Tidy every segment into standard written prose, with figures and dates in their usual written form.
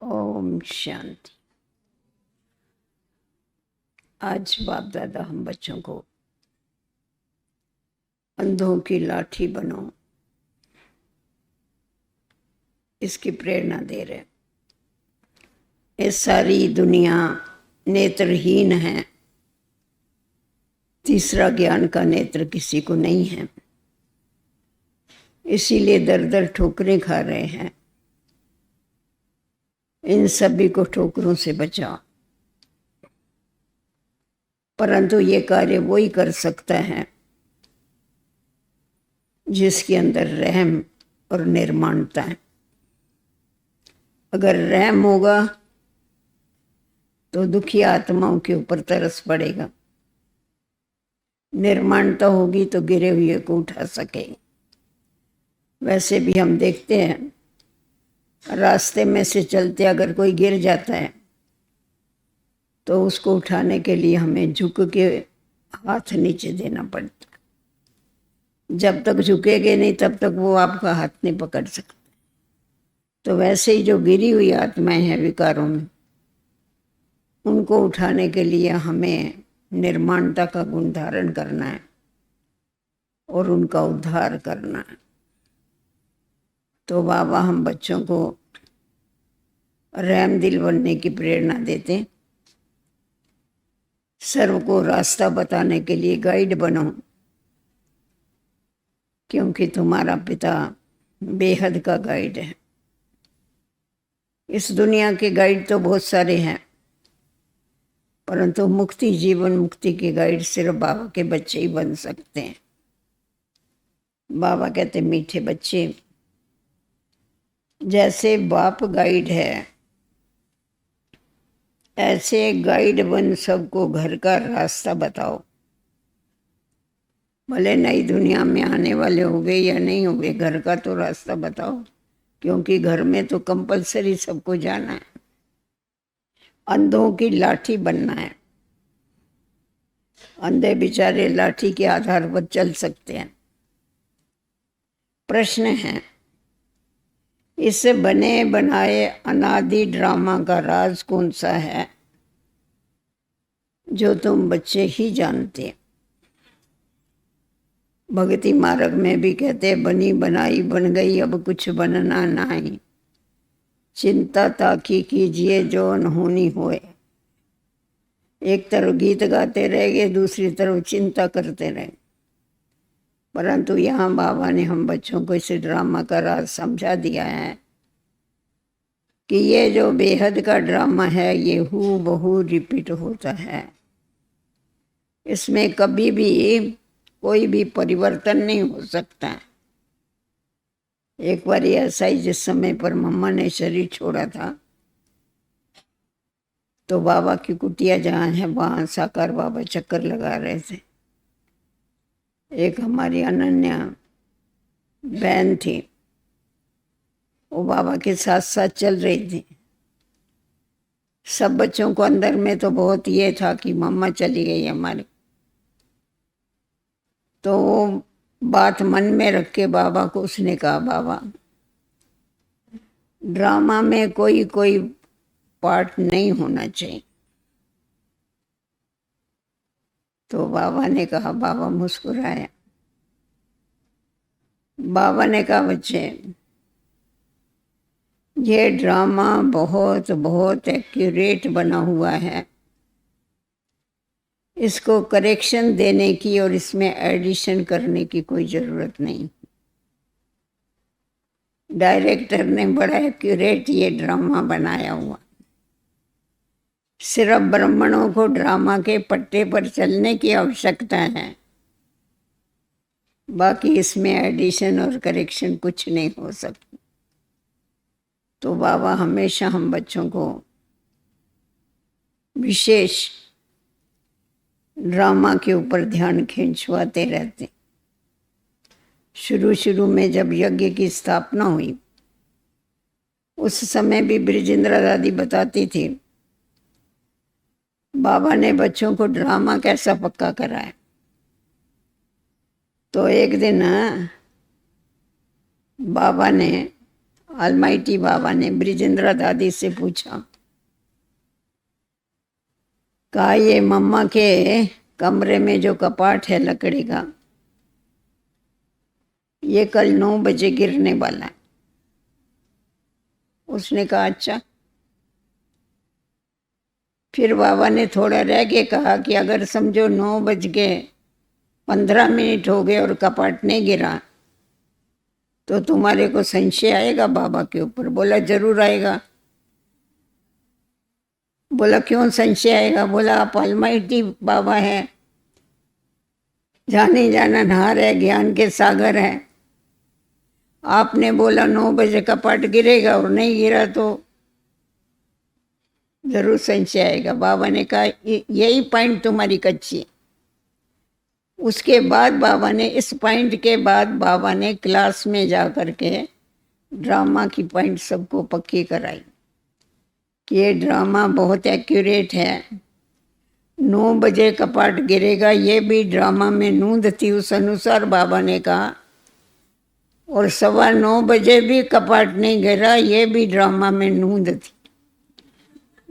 ओम शांति। आज बाप दादा हम बच्चों को अंधों की लाठी बनो इसकी प्रेरणा दे रहे। ये सारी दुनिया नेत्रहीन है। तीसरा ज्ञान का नेत्र किसी को नहीं है, इसीलिए दर दर ठोकरें खा रहे हैं। इन सभी को ठोकरों से बचाओ। परंतु ये कार्य वही कर सकता है जिसके अंदर रहम और निर्माणता है। अगर रहम होगा तो दुखी आत्माओं के ऊपर तरस पड़ेगा, निर्माणता होगी तो गिरे हुए को उठा सकेगा। वैसे भी हम देखते हैं, रास्ते में से चलते अगर कोई गिर जाता है तो उसको उठाने के लिए हमें झुक के हाथ नीचे देना पड़ता है। जब तक झुकेगे नहीं तब तक वो आपका हाथ नहीं पकड़ सकता। तो वैसे ही जो गिरी हुई आत्माएं हैं विकारों में, उनको उठाने के लिए हमें निर्माणता का गुण धारण करना है और उनका उद्धार करना है। तो बाबा हम बच्चों को रहम दिल बनने की प्रेरणा देते हैं। सर्व को रास्ता बताने के लिए गाइड बनो, क्योंकि तुम्हारा पिता बेहद का गाइड है। इस दुनिया के गाइड तो बहुत सारे हैं, परंतु मुक्ति जीवन मुक्ति के गाइड सिर्फ बाबा के बच्चे ही बन सकते हैं। बाबा कहते मीठे बच्चे, जैसे बाप गाइड है ऐसे गाइड बन सबको घर का रास्ता बताओ। भले नई दुनिया में आने वाले हो गए या नहीं हो गए, घर का तो रास्ता बताओ, क्योंकि घर में तो कंपलसरी सबको जाना है। अंधों की लाठी बनना है। अंधे बेचारे लाठी के आधार पर चल सकते हैं। प्रश्न है, इस बने बनाए अनादि ड्रामा का राज कौन सा है जो तुम बच्चे ही जानते? भक्ति मार्ग में भी कहते बनी बनाई बन गई अब कुछ बनना नहीं, चिंता ताकि कीजिए जो अनहोनी होए। एक तरफ गीत गाते रहेंगे, दूसरी तरफ चिंता करते रहे। परंतु यहाँ बाबा ने हम बच्चों को इस ड्रामा का राज समझा दिया है कि ये जो बेहद का ड्रामा है ये हूबहू रिपीट होता है। इसमें कभी भी कोई भी परिवर्तन नहीं हो सकता। एक बार ऐसा ही जिस समय पर मम्मा ने शरीर छोड़ा था तो बाबा की कुटिया जहाँ है वहाँ साकार बाबा चक्कर लगा रहे थे। एक हमारी अनन्या बहन थी, वो बाबा के साथ साथ चल रही थी। सब बच्चों को अंदर में तो बहुत ये था कि मम्मा चली गई हमारी। तो वो बात मन में रख के बाबा को उसने कहा, बाबा ड्रामा में कोई कोई पार्ट नहीं होना चाहिए। तो बाबा ने कहा, बाबा मुस्कुराया। बाबा ने कहा, बच्चे ये ड्रामा बहुत बहुत एक्यूरेट बना हुआ है, इसको करेक्शन देने की और इसमें एडिशन करने की कोई ज़रूरत नहीं। डायरेक्टर ने बड़ा एक्यूरेट ये ड्रामा बनाया हुआ। सिर्फ ब्राह्मणों को ड्रामा के पट्टे पर चलने की आवश्यकता है, बाकी इसमें एडिशन और करेक्शन कुछ नहीं हो सकता। तो बाबा हमेशा हम बच्चों को विशेष ड्रामा के ऊपर ध्यान खिंचवाते रहते। शुरू में जब यज्ञ की स्थापना हुई उस समय भी ब्रिजेंद्र दादी बताती थी, बाबा ने बच्चों को ड्रामा कैसा पक्का कराया। तो एक दिन बाबा ने ऑलमाइटी बाबा ने ब्रिजेंद्र दादी से पूछा, कहा ये मम्मा के कमरे में जो कपाट है लकड़ी का, ये कल 9 बजे गिरने वाला है। उसने कहा अच्छा। फिर बाबा ने थोड़ा रह के कहा कि अगर समझो 9:15 हो गए और कपाट नहीं गिरा तो तुम्हारे को संशय आएगा बाबा के ऊपर? बोला जरूर आएगा। बोला क्यों संशय आएगा? बोला आप ऑलमाइटी बाबा है, जाने जाननहार है, ज्ञान के सागर है। आपने बोला 9 बजे कपाट गिरेगा और नहीं गिरा तो जरूर संशय आएगा। बाबा ने कहा यही पॉइंट तुम्हारी कच्ची है। उसके बाद बाबा ने इस पॉइंट के बाद बाबा ने क्लास में जा कर के ड्रामा की पॉइंट सबको पक्की कराई कि ये ड्रामा बहुत एक्यूरेट है। 9 बजे कपाट गिरेगा, ये भी ड्रामा में नूंद थी, उस अनुसार बाबा ने कहा। और 9:15 बजे भी कपाट नहीं गिरा, ये भी ड्रामा में नूंद थी।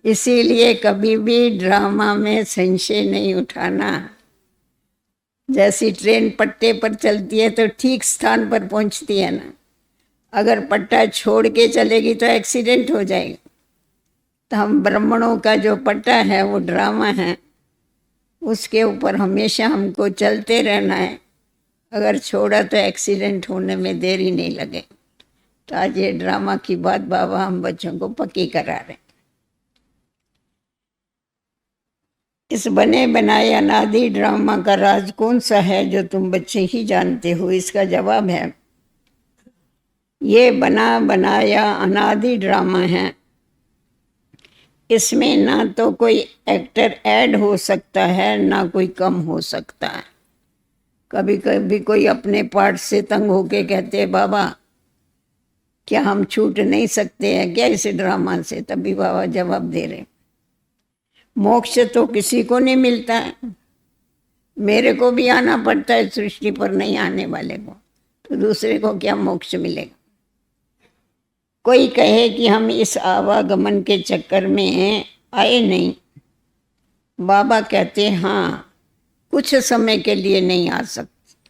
इसीलिए कभी भी ड्रामा में संशय नहीं उठाना। जैसी ट्रेन पट्टे पर चलती है तो ठीक स्थान पर पहुंचती है ना, अगर पट्टा छोड़ के चलेगी तो एक्सीडेंट हो जाएगा। तो हम ब्राह्मणों का जो पट्टा है वो ड्रामा है, उसके ऊपर हमेशा हमको चलते रहना है। अगर छोड़ा तो एक्सीडेंट होने में देरी नहीं लगे। तो आज ये ड्रामा की बात बाबा हम बच्चों को पक्की करा रहे हैं। इस बने बनाए अनादि ड्रामा का राज कौन सा है जो तुम बच्चे ही जानते हो? इसका जवाब है, ये बना बनाया अनादि ड्रामा है। इसमें ना तो कोई एक्टर ऐड हो सकता है ना कोई कम हो सकता है। कभी कभी कोई अपने पार्ट से तंग होके कहते हैं बाबा क्या हम छूट नहीं सकते हैं क्या इस ड्रामा से? तभी बाबा जवाब दे रहे, मोक्ष तो किसी को नहीं मिलता है। मेरे को भी आना पड़ता है सृष्टि पर, नहीं आने वाले को, तो दूसरे को क्या मोक्ष मिलेगा? कोई कहे कि हम इस आवागमन के चक्कर में आए नहीं, बाबा कहते हाँ कुछ समय के लिए नहीं आ सकते।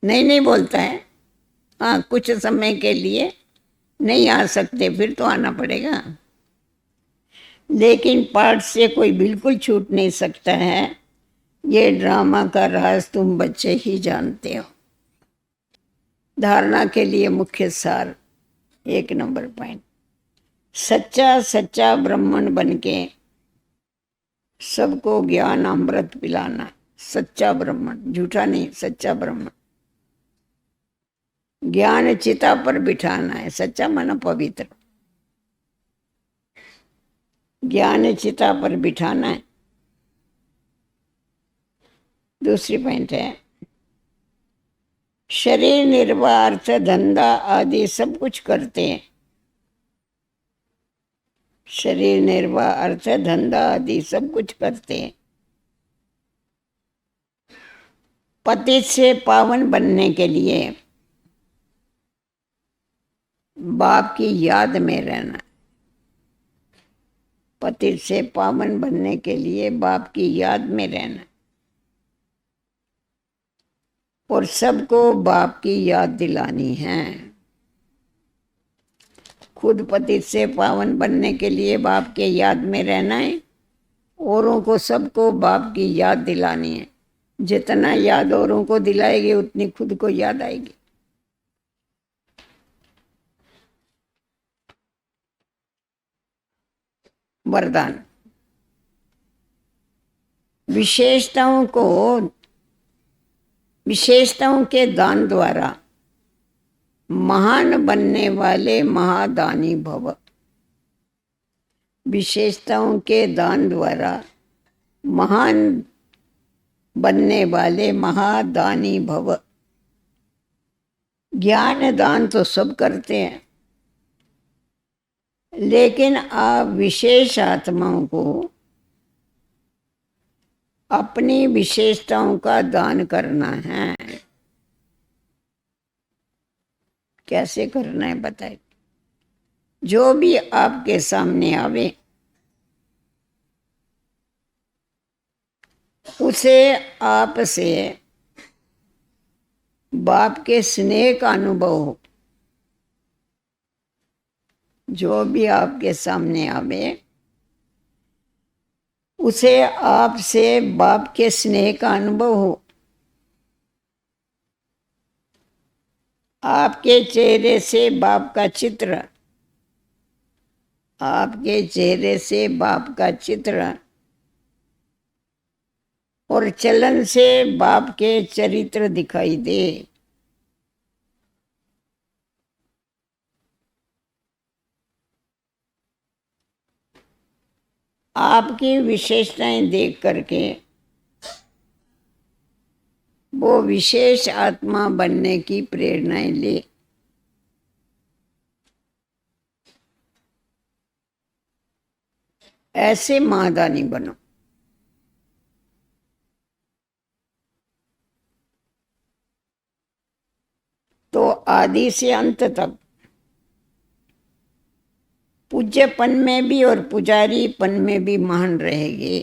नहीं बोलता है, हाँ कुछ समय के लिए नहीं आ सकते, फिर तो आना पड़ेगा। लेकिन पाठ से कोई बिल्कुल छूट नहीं सकता है। ये ड्रामा का राज तुम बच्चे ही जानते हो। धारणा के लिए मुख्य सार 1 नंबर पॉइंट, सच्चा सच्चा ब्राह्मण बनके सबको ज्ञान अमृत पिलाना। सच्चा ब्राह्मण, झूठा नहीं, सच्चा ब्राह्मण। ज्ञान चिता पर बिठाना है। सच्चा माना पवित्र, ज्ञान चिता पर बिठाना है। दूसरी पॉइंट है, शरीर निर्वाह अर्थ धंधा आदि सब कुछ करते हैं। शरीर निर्वाह अर्थ धंधा आदि सब कुछ करते हैं। पतित से पावन बनने के लिए बाप की याद में रहना। पतित से पावन बनने के लिए बाप की याद में रहना और सबको बाप की याद दिलानी है। खुद पतित से पावन बनने के लिए बाप के याद में रहना है, औरों को सबको बाप की याद दिलानी है। जितना याद औरों को दिलाएगी उतनी खुद को याद आएगी। वरदान, विशेषताओं के दान द्वारा महान बनने वाले महादानी भव। विशेषताओं के दान द्वारा महान बनने वाले महादानी भव। ज्ञान दान तो सब करते हैं, लेकिन आप विशेष आत्माओं को अपनी विशेषताओं का दान करना है। कैसे करना है बताइए। जो भी आपके सामने आवे उसे आपसे बाप के स्नेह का अनुभव हो। जो भी आपके सामने आवे उसे आपसे बाप के स्नेह का अनुभव हो। आपके चेहरे से बाप का चित्र, आपके चेहरे से बाप का चित्र और चलन से बाप के चरित्र दिखाई दे। आपकी विशेषताएं देख करके वो विशेष आत्मा बनने की प्रेरणाएं ले। ऐसे महादानी बनो। तो आदि से अंत तक पूज्यपन में भी और पुजारीपन में भी महान रहेंगे।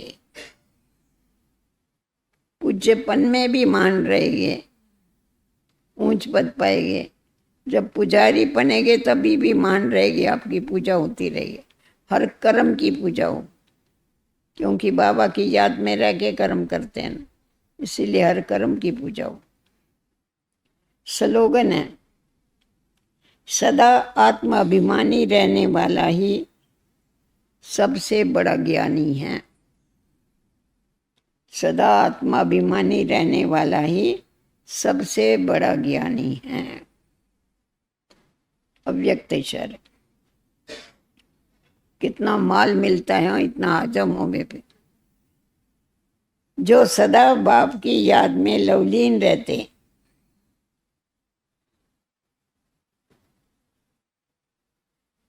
पूज्यपन में भी महान रहेंगे, ऊंच पद पाएंगे। जब पुजारी बनेंगे तभी भी महान रहेगी, आपकी पूजा होती रहेगी। हर कर्म की पूजा हो, क्योंकि बाबा की याद में रह के कर्म करते हैं ना, इसीलिए हर कर्म की पूजा हो। स्लोगन है, सदा आत्माभिमानी रहने वाला ही सबसे बड़ा ज्ञानी है। सदा आत्माभिमानी रहने वाला ही सबसे बड़ा ज्ञानी है। अव्यक्त इशारे। कितना माल मिलता है इतना हजम होने पे। जो सदा बाप की याद में लवलीन रहते,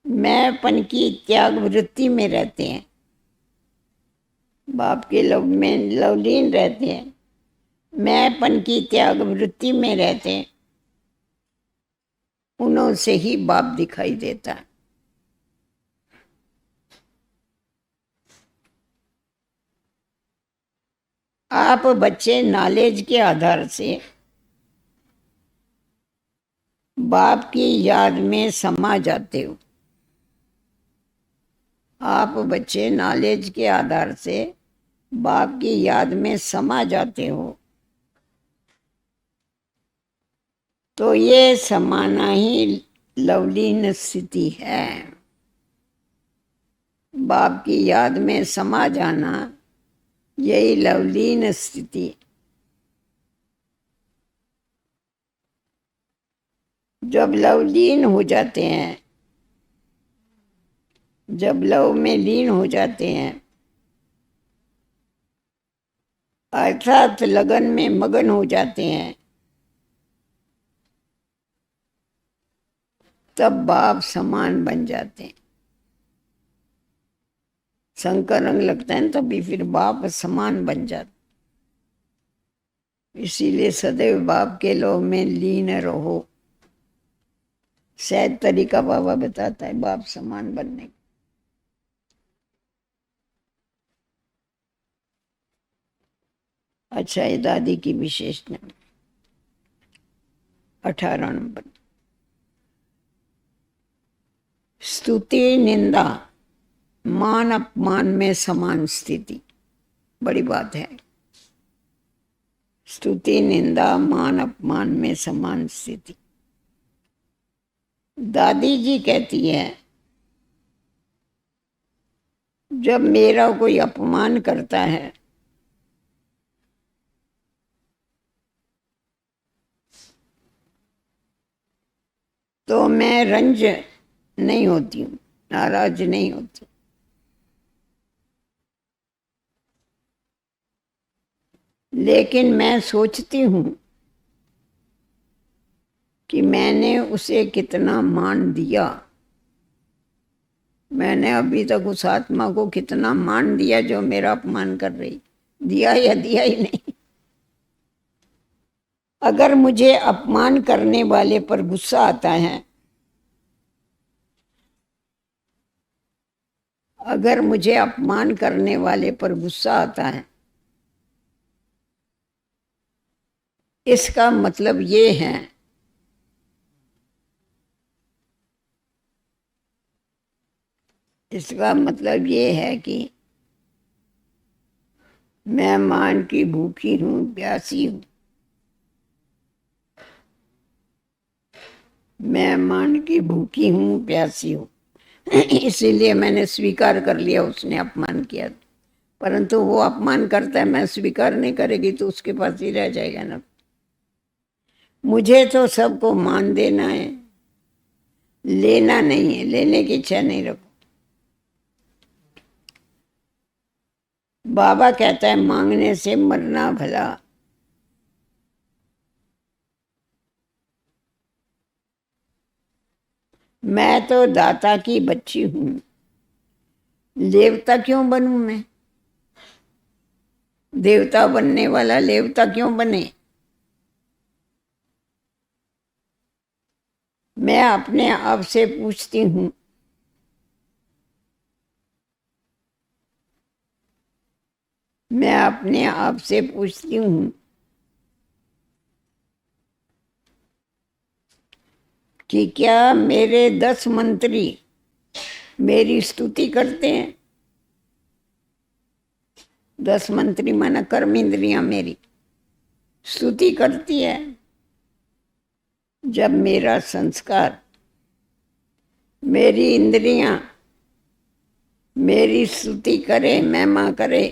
मैंपन की त्याग वृत्ति में रहते हैं, बाप के लव में लवलीन रहते हैं, मैंपन की त्याग वृत्ति में रहते हैं, उन्हों से ही बाप दिखाई देता है। आप बच्चे नॉलेज के आधार से बाप की याद में समा जाते हो। आप बच्चे नॉलेज के आधार से बाप की याद में समा जाते हो। तो ये समाना ही लवलीन स्थिति है। बाप की याद में समा जाना यही लवलीन स्थिति। जब लवलीन हो जाते हैं, जब लव में लीन हो जाते हैं, अर्थात लगन में मगन हो जाते हैं, तब बाप समान बन जाते हैं। शंकर रंग लगता है तभी फिर बाप समान बन जाते। इसीलिए सदैव बाप के लव में लीन रहो। शायद तरीका बाबा बताता है बाप समान बनने का। अच्छा, ये दादी की विशेषता 18 नंबर। स्तुति निंदा मान अपमान में समान स्थिति। बड़ी बात है। स्तुति निंदा मान अपमान में समान स्थिति। दादी जी कहती है, जब मेरा कोई अपमान करता है तो मैं रंज नहीं होती हूँ, नाराज नहीं होती। लेकिन मैं सोचती हूँ कि मैंने उसे कितना मान दिया। मैंने अभी तक उस आत्मा को कितना मान दिया जो मेरा अपमान कर रही। दिया या दिया ही नहीं। अगर मुझे अपमान करने वाले पर गुस्सा आता है अगर मुझे अपमान करने वाले पर गुस्सा आता है, इसका मतलब ये है कि मैं मान की भूखी हूं, प्यासी हूं। मैं मान की भूखी हूं, प्यासी हूं। इसीलिए मैंने स्वीकार कर लिया उसने अपमान किया। परंतु वो अपमान करता है, मैं स्वीकार नहीं करेगी तो उसके पास ही रह जाएगा ना। मुझे तो सबको मान देना है, लेना नहीं है, लेने की इच्छा नहीं रखो। बाबा कहता है मांगने से मरना भला। मैं तो दाता की बच्ची हूं, देवता क्यों बनूं मैं? देवता बनने वाला लेवता क्यों बने? मैं अपने आप से पूछती हूं, मैं अपने आप से पूछती हूं कि क्या मेरे 10 मंत्री मेरी स्तुति करते हैं? 10 मंत्री माना कर्म इंद्रियां मेरी स्तुति करती है। जब मेरा संस्कार, मेरी इंद्रियां मेरी स्तुति करे, महिमा करे,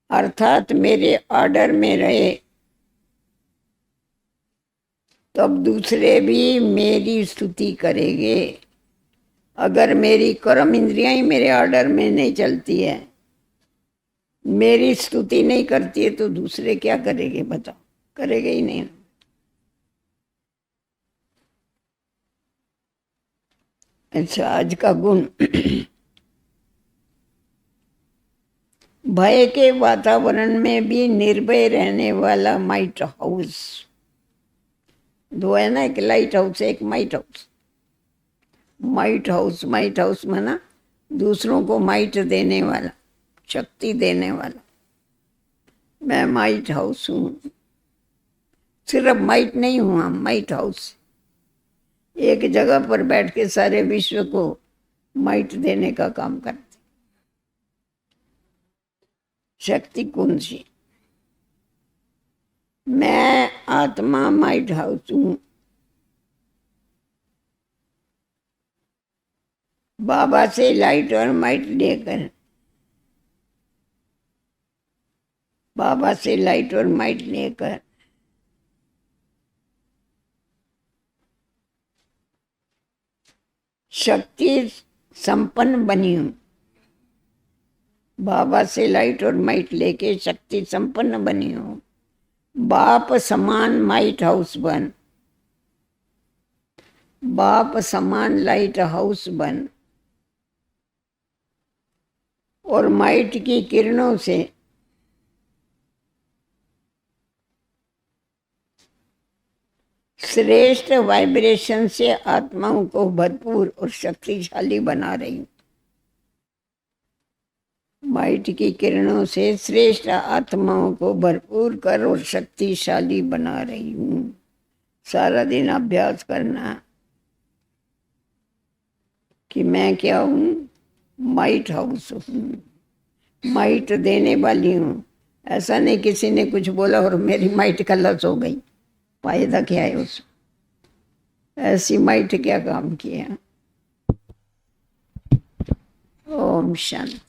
अर्थात मेरे ऑर्डर में रहे, तब दूसरे भी मेरी स्तुति करेंगे। अगर मेरी कर्म इंद्रियां ही मेरे ऑर्डर में नहीं चलती है, मेरी स्तुति नहीं करती है, तो दूसरे क्या करेंगे बताओ? करेंगे ही नहीं। अच्छा, आज का गुण। भय के वातावरण में भी निर्भय रहने वाला माइट हाउस। दो है ना, एक लाइट हाउस है, एक माइट हाउस। माइट हाउस माना दूसरों को माइट देने वाला, शक्ति देने वाला। मैं माइट हाउस हूं। सिर्फ माइट नहीं हुआ, माइट हाउस। एक जगह पर बैठ के सारे विश्व को माइट देने का काम करते। शक्ति कौन सी? मैं आत्मा माइट हाउस हूं। बाबा से लाइट और माइट लेकर, बाबा से लाइट और माइट लेकर शक्ति संपन्न बनी हूं। बाबा से लाइट और माइट लेके शक्ति संपन्न बनी हूं। बाप समान माइट हाउस बन, बाप समान लाइट हाउस बन, और माइट की किरणों से श्रेष्ठ वाइब्रेशन से आत्माओं को भरपूर और शक्तिशाली बना रही हूं। माइट की किरणों से श्रेष्ठ आत्माओं को भरपूर कर और शक्तिशाली बना रही हूं। सारा दिन अभ्यास करना कि मैं क्या हूं? माइट हाउस हूं, माइट देने वाली हूं। ऐसा नहीं किसी ने कुछ बोला और मेरी माइट कलश हो गई, फायदा क्या है उस? ऐसी माइट क्या काम किया? ओम शांति।